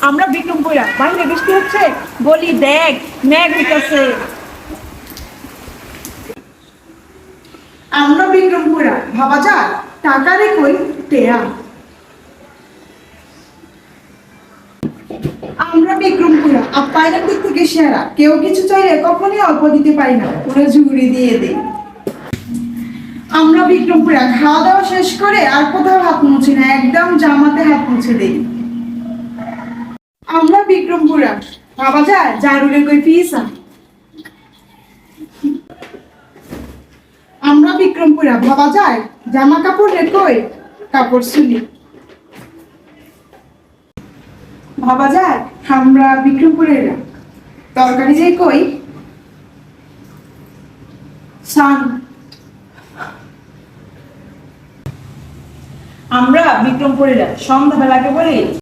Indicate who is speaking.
Speaker 1: আমরা বিক্রমপুরা, বাইরে বৃষ্টি হচ্ছে, বলি দেখ মেঘ হইতাছে।
Speaker 2: আমরা বিক্রমপুরা, ভাবা যায় টাকা রে কই টেয়া। আমরা বিক্রমপুরা, আপ্যায়নের দিক থেকে সেরা, কেউ কিছু চাইলে কখনই অল্প দিতে পারি না, পুরো ঝুড়ি দিয়ে দেই। আমরা বিক্রমপুরা, খাওয়া দাওয়া শেষ করে আর কোথাও হাত মুছি না, একদম জামাতে হাত মুছে দেই। আমরা বিক্রমপুরা, ভাবা যায় জারুলে কই পিসা। আমরা বিক্রমপুরা, ভাবা যায় জামা কাপড় রে কই কাপড় শুনি। ভাবা যায় আমরা বিক্রমপুরের তরকারি যে কই সান।
Speaker 1: আমরা বিক্রমপুরেরা সন্ধ্যাবেলাকে বলি